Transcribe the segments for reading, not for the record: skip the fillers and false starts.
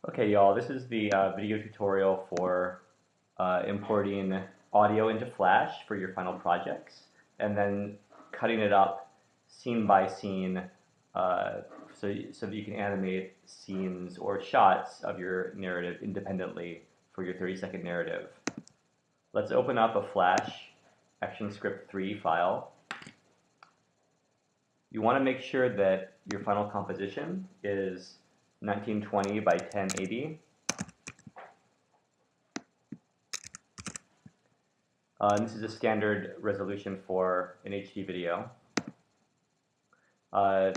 Okay, y'all, this is the video tutorial for importing audio into Flash for your final projects, and then cutting it up scene by scene so that you can animate scenes or shots of your narrative independently for your 30-second narrative. Let's open up a Flash ActionScript 3 file. You want to make sure that your final composition is 1920 by 1080. And this is a standard resolution for an HD video. For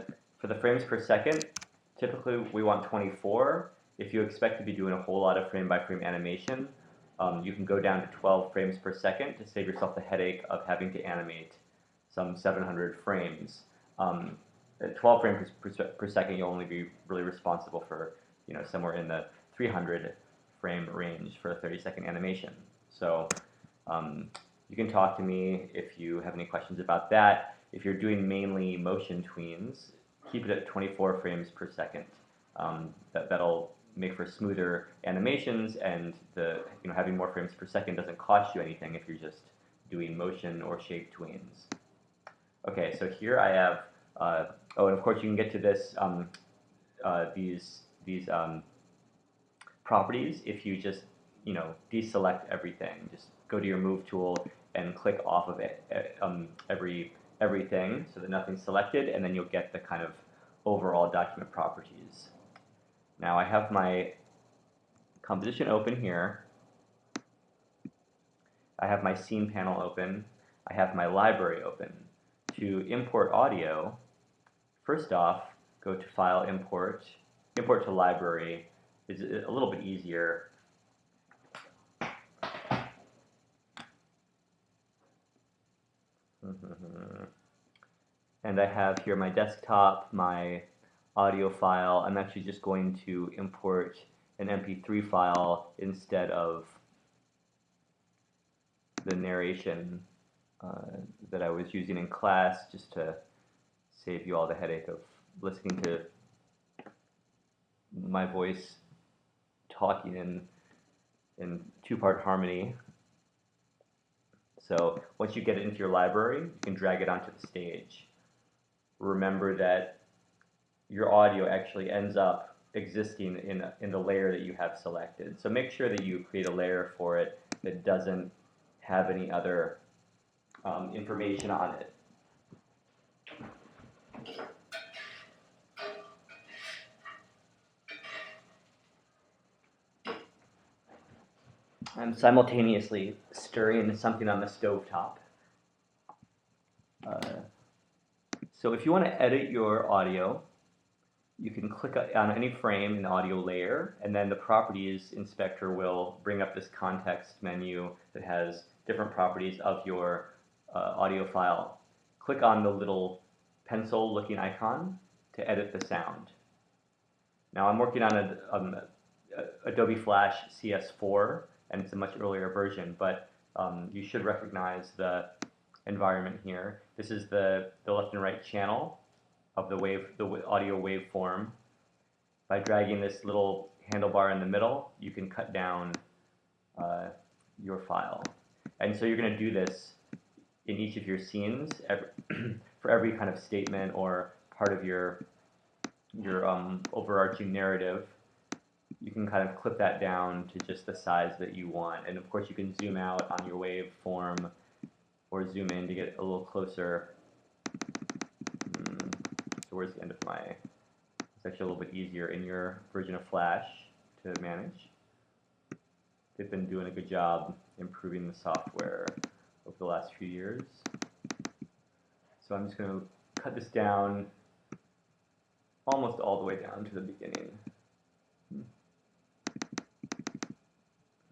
the frames per second, typically we want 24. If you expect to be doing a whole lot of frame-by-frame animation, you can go down to 12 frames per second to save yourself the headache of having to animate some 700 frames. At 12 frames per second, you'll only be really responsible for somewhere in the 300 frame range for a 30-second animation. So you can talk to me if you have any questions about that. If you're doing mainly motion tweens, keep it at 24 frames per second. That'll make for smoother animations, and having more frames per second doesn't cost you anything if you're just doing motion or shape tweens. Okay, so here I have, oh, and of course you can get to this these properties if you just deselect everything. Just go to your move tool and click off of it everything so that nothing's selected, and then you'll get the kind of overall document properties. Now I have my composition open here. I have my scene panel open. I have my library open. To import audio, first off, go to File, Import, Import to Library. It's a little bit easier. And I have here my desktop, my audio file. I'm actually just going to import an MP3 file instead of the narration that I was using in class, just to save you all the headache of listening to my voice talking in two-part harmony. So once you get it into your library, you can drag it onto the stage. Remember that your audio actually ends up existing in the layer that you have selected. So make sure that you create a layer for it that doesn't have any other information on it. I'm simultaneously stirring something on the stovetop. So if you want to edit your audio, you can click on any frame in the audio layer, and then the Properties Inspector will bring up this context menu that has different properties of your audio file. Click on the little pencil-looking icon to edit the sound. Now I'm working on Adobe Flash CS4, and it's a much earlier version, but you should recognize the environment here. This is the left and right channel of the audio waveform. By dragging this little handlebar in the middle, you can cut down your file. And so you're going to do this in each of your scenes for every kind of statement or part of your overarching narrative. You can kind of clip that down to just the size that you want. And of course you can zoom out on your waveform or zoom in to get a little closer. So where's the end of my... It's actually a little bit easier in your version of Flash to manage. They've been doing a good job improving the software over the last few years. So I'm just going to cut this down almost all the way down to the beginning.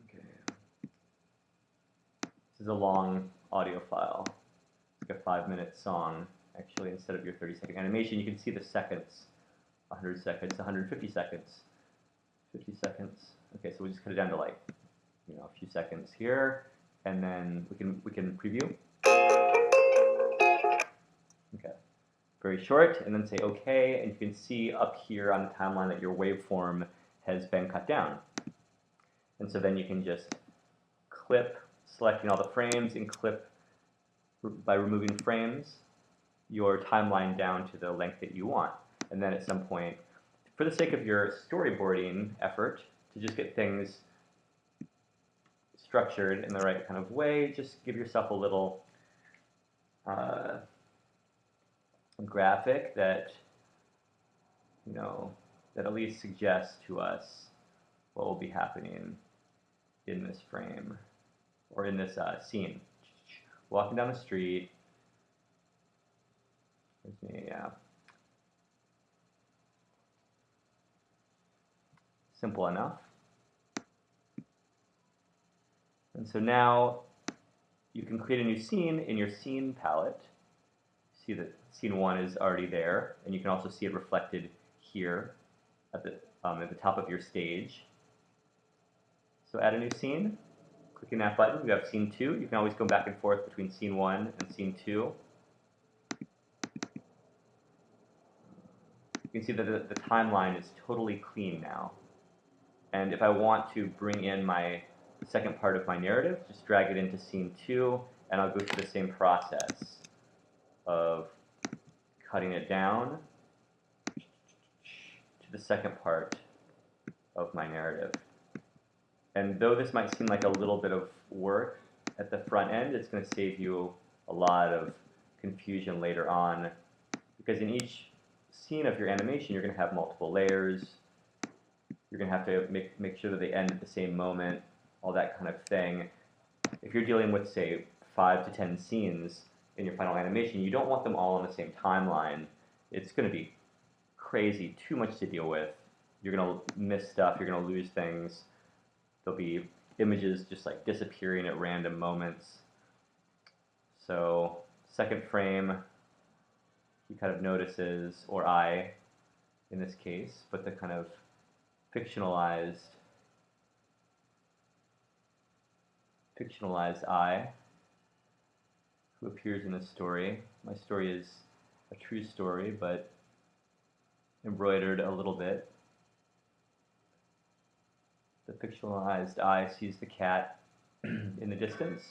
Okay. This is a long audio file. It's like a 5-minute song, actually, instead of your 30-second animation. You can see the seconds, 100 seconds, 150 seconds, 50 seconds. Okay, so we just cut it down to like, a few seconds here, and then we can preview. Okay, very short, and then say OK, and you can see up here on the timeline that your waveform has been cut down. And so then you can just clip, selecting all the frames, and clip, by removing frames, your timeline down to the length that you want. And then at some point, for the sake of your storyboarding effort, to just get things structured in the right kind of way, just give yourself a little graphic that, you know, that at least suggests to us what will be happening in this frame, or in this scene. Walking down the street. There's me, yeah. Simple enough. And so now you can create a new scene in your scene palette. See that scene 1 is already there, and you can also see it reflected here at the top of your stage. So add a new scene. Clicking that button, you have scene 2. You can always go back and forth between scene 1 and scene 2. You can see that the timeline is totally clean now. And if I want to bring in the second part of my narrative, just drag it into scene 2, and I'll go through the same process of cutting it down to the second part of my narrative. And though this might seem like a little bit of work at the front end, it's going to save you a lot of confusion later on, because in each scene of your animation, you're going to have multiple layers. You're going to have to make sure that they end at the same moment, all that kind of thing. If you're dealing with, say, 5 to 10 scenes in your final animation, you don't want them all on the same timeline. It's going to be crazy, too much to deal with. You're going to miss stuff, you're going to lose things. There'll be images just like disappearing at random moments. So, second frame, he kind of notices, or I, in this case, but the kind of fictionalized I who appears in this story. My story is a true story, but embroidered a little bit. The fictionalized I sees the cat in the distance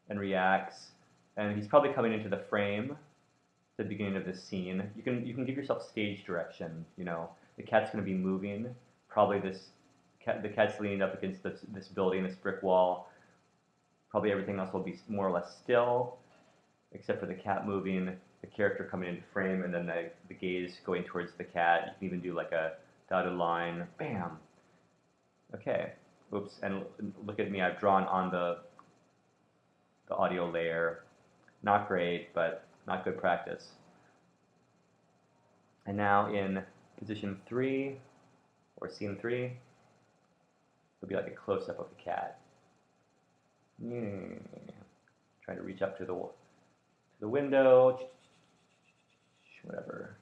and reacts, and he's probably coming into the frame at the beginning of this scene. You can give yourself stage direction. You know, the cat's going to be moving. Probably the cat's leaning up against this building, this brick wall. Probably everything else will be more or less still, except for the cat moving, the character coming into frame, and then the gaze going towards the cat. You can even do like a dotted line. Bam. Okay. Oops. And look at me. I've drawn on the audio layer. Not great, but not good practice. And now in position 3, or scene 3, it'll be like a close-up of the cat. Trying to reach up to the window. Whatever.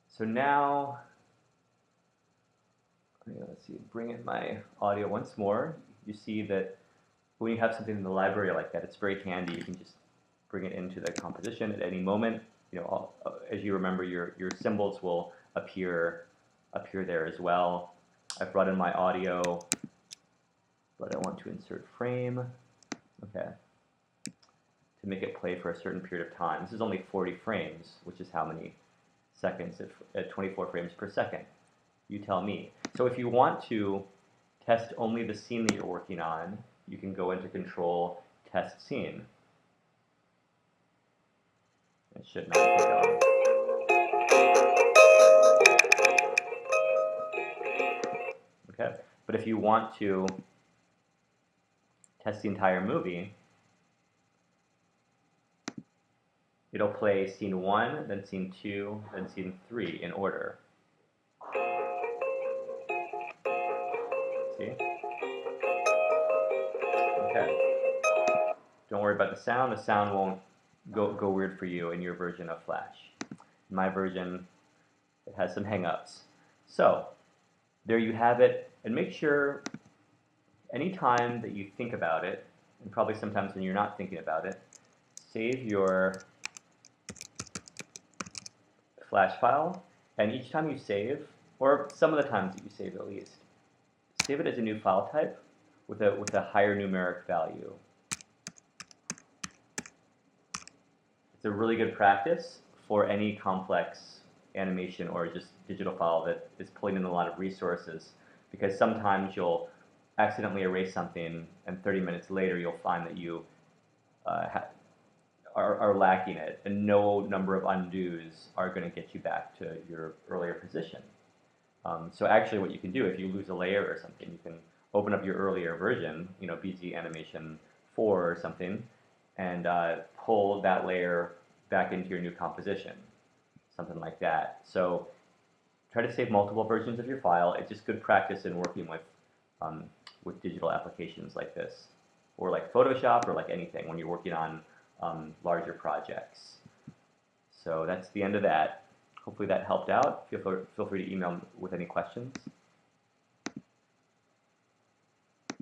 So now, let's see, bring in my audio once more. You see that when you have something in the library like that, it's very handy. You can just bring it into the composition at any moment. You know, as you remember, your symbols will appear there as well. I've brought in my audio, but I want to insert frame. Okay. To make it play for a certain period of time. This is only 40 frames, which is how many seconds at 24 frames per second. You tell me. So if you want to test only the scene that you're working on, you can go into Control, Test Scene. It should not pick up. Okay, but if you want to test the entire movie, it'll play scene 1, then scene 2, then scene 3 in order. See? Okay. Don't worry about the sound. The sound won't go weird for you in your version of Flash. In my version, it has some hang-ups. So, there you have it. And make sure, anytime that you think about it, and probably sometimes when you're not thinking about it, save your Flash file And each time you save, or some of the times that you save at least, save it as a new file type with a higher numeric value. It's a really good practice for any complex animation or just digital file that is pulling in a lot of resources, because sometimes you'll accidentally erase something and 30 minutes later you'll find that you are lacking it, and no number of undos are going to get you back to your earlier position. So actually what you can do, if you lose a layer or something, you can open up your earlier version, BG Animation 4 or something, and pull that layer back into your new composition, something like that. So try to save multiple versions of your file. It's just good practice in working with digital applications like this, or like Photoshop, or like anything when you're working on larger projects. So that's the end of that. Hopefully that helped out. Feel free to email with any questions.